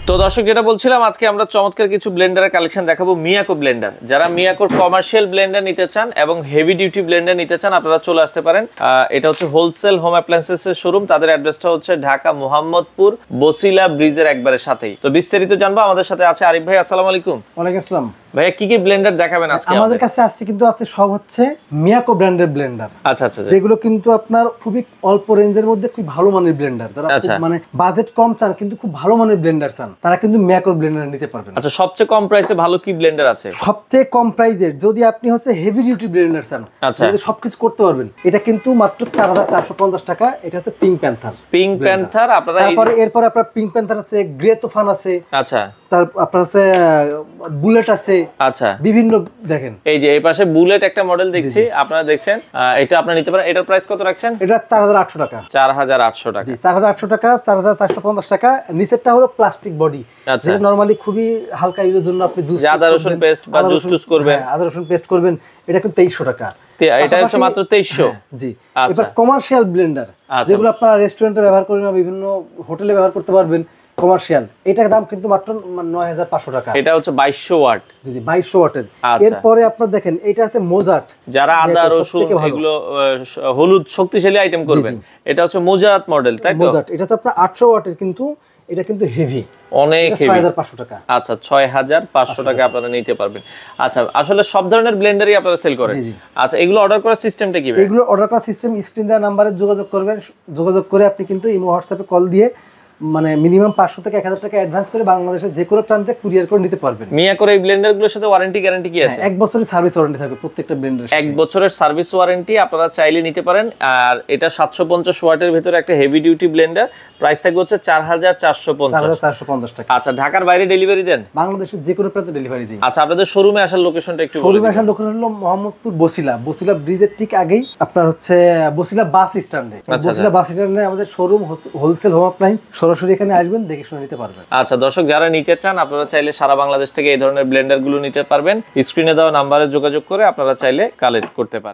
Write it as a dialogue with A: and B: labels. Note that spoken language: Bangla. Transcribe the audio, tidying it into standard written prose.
A: তো দর্শক যেটা বলছিলাম, আজকে আমরা চমৎকার কিছু ব্লেন্ডারের কালেকশন দেখাবো। মিয়াকো ব্লেন্ডার, যারা মিয়াকোর কমার্শিয়াল ব্লেন্ডার নিতে চান এবং হেভি ডিউটি ব্লেন্ডার নিতে চান, আপনারা চলে আসতে পারেন। এটা হচ্ছে হোলসেল হোম অ্যাপ্লায়েন্সেসের শোরুম। তাদের অ্যাড্রেসটা হচ্ছে ঢাকা মোহাম্মদপুর বসিলা ব্রিজের একবারে সাথেই। তো বিস্তারিত জানবো, আমাদের সাথে আছে আরিফ ভাই। আসসালামু আলাইকুম।
B: ওয়ালাইকুম আসসালাম।
A: ভাইয়া কি কি ব্লেন্ডার দেখাবেন আজকে?
B: আমাদের কাছে আসছে কিন্তু আজকে সব হচ্ছে মিয়াকো ব্র্যান্ডের ব্লেন্ডার।
A: আচ্ছা আচ্ছা,
B: যেগুলো কিন্তু আপনার খুবই অল্প রেঞ্জের মধ্যে খুব ভালো মানের ব্লেন্ডার। যারা মানে বাজেট কম চান কিন্তু খুব ভালো মানের ব্লেন্ডার চান, তারা কিন্তু মিয়াকো ব্লেন্ডার নিতে পারবেন।
A: আচ্ছা, সবচেয়ে কম প্রাইসে ভালো কি ব্লেন্ডার আছে?
B: সবথেকে কম প্রাইসের যদি আপনি হচ্ছে হেভি ডিউটি ব্লেন্ডার চান,
A: আচ্ছা,
B: সবকিছু করতে পারবেন, এটা কিন্তু মাত্র 4450 টাকা। এটা হচ্ছে পিঙ্ক প্যান্থার।
A: পিঙ্ক প্যান্থার আপনারা
B: এরপর আপনার পিঙ্ক প্যান্থার আছে, গ্রে তুফান আছে,
A: আচ্ছা,
B: তার আপনার আছে বুলেট আছে,
A: আচ্ছা
B: বিভিন্ন দেখেন।
A: এই যে এই পাশে বুলেট একটা মডেল দেখছি, আপনারা দেখছেন, এটা আপনারা নিতে পারেন। এটার প্রাইস কত রাখছেন?
B: এটা 4800 টাকা।
A: 4800 টাকা।
B: জি, 4800 টাকা, 4450 টাকা। নিচেরটা হলো প্লাস্টিক বডি, যেটা নরমালি খুবই হালকা ইউজের জন্য আপনি জুস
A: আদা রসুন পেস্ট বা জুস টুস করবেন,
B: আদা রসুন পেস্ট করবেন, এটা কিন্তু 2300 টাকা।
A: এটা হচ্ছে মাত্র 2300।
B: জি। এবার কমার্শিয়াল ব্লেন্ডার, যেগুলো আপনারা রেস্টুরেন্টে ব্যবহার করবেন বা বিভিন্ন হোটেলে ব্যবহার করতে পারবেন, কমার্শিয়াল, এটার দাম কিন্তু মাত্র 9500 টাকা।
A: এটা হচ্ছে 2200 ওয়াট।
B: জি, 2200 ওয়াটের। এরপরে আপনার দেখেন, এটা আছে মোজার্ট,
A: যারা আদা রসুন এগুলো হলুদ শক্তিশালী আইটেম করবেন, এটা হচ্ছে মোজার্ট মডেল, তাই তো?
B: মোজার্ট, এটা হচ্ছে আপনার 800 ওয়াটের, কিন্তু এটা কিন্তু হেভি,
A: অনেক হেভি।
B: 6500 টাকা।
A: আচ্ছা, 6500 টাকা আপনারা নিতে পারবেন। আচ্ছা, আসলে সব ধরনের ব্লেন্ডারই আপনারা সেল করেন? আচ্ছা, এগুলো অর্ডার করার সিস্টেমটা কি?
B: এগুলো অর্ডার করার সিস্টেম স্ক্রিন দেওয়া নাম্বারে যোগাযোগ করবেন। যোগাযোগ করে আপনি কিন্তু ইমো হোয়াটসঅ্যাপে কল দিয়ে মানে মিনিমাম 500 থেকে 1000 টাকা অ্যাডভান্স করে বাংলাদেশের যে কোনো প্রান্তে কুরিয়ার করে নিতে পারবেন।
A: মিয়াকোর এই ব্লেন্ডারগুলোর সাথে ওয়ারেন্টি গ্যারান্টি কি আছে?
B: 1 বছরের সার্ভিস ওয়ারেন্টি থাকবে প্রত্যেকটা ব্লেন্ডারের।
A: 1 বছরের সার্ভিস ওয়ারেন্টি, আপনারা চাইলে নিতে পারেন। আর এটা 750 ওয়াটের ভিতরে একটা হেভি ডিউটি ব্লেন্ডার, প্রাইস থাকবে হচ্ছে 4450
B: টাকা।
A: আচ্ছা, ঢাকার বাইরে ডেলিভারি দেন?
B: বাংলাদেশের যে কোনো প্রান্তে ডেলিভারি দিই।
A: আচ্ছা, আপনাদের শোরুমে আসার লোকেশনটা একটু বলুন।
B: শোরুমে আসার লোকেশন হলো মোহাম্মদপুর বসিলা ব্রিজের ঠিক আগেই আপনার হচ্ছে বসিলা বাস স্ট্যান্ডে। বসিলা বাস স্ট্যান্ডে আমাদের শোরুম, হোলসেল হোম অ্যাপ্লায়েন্স। সরাসরি এখানে আসবেন, দেখে শুনে নিতে পারবেন।
A: আচ্ছা দর্শক, যারা নিতে চান আপনারা চাইলে সারা বাংলাদেশ থেকে এই ধরনের ব্লেন্ডার গুলো নিতে পারবেন। স্ক্রিনে দেওয়া নাম্বারে যোগাযোগ করে আপনারা চাইলে কালেক্ট করতে পারেন।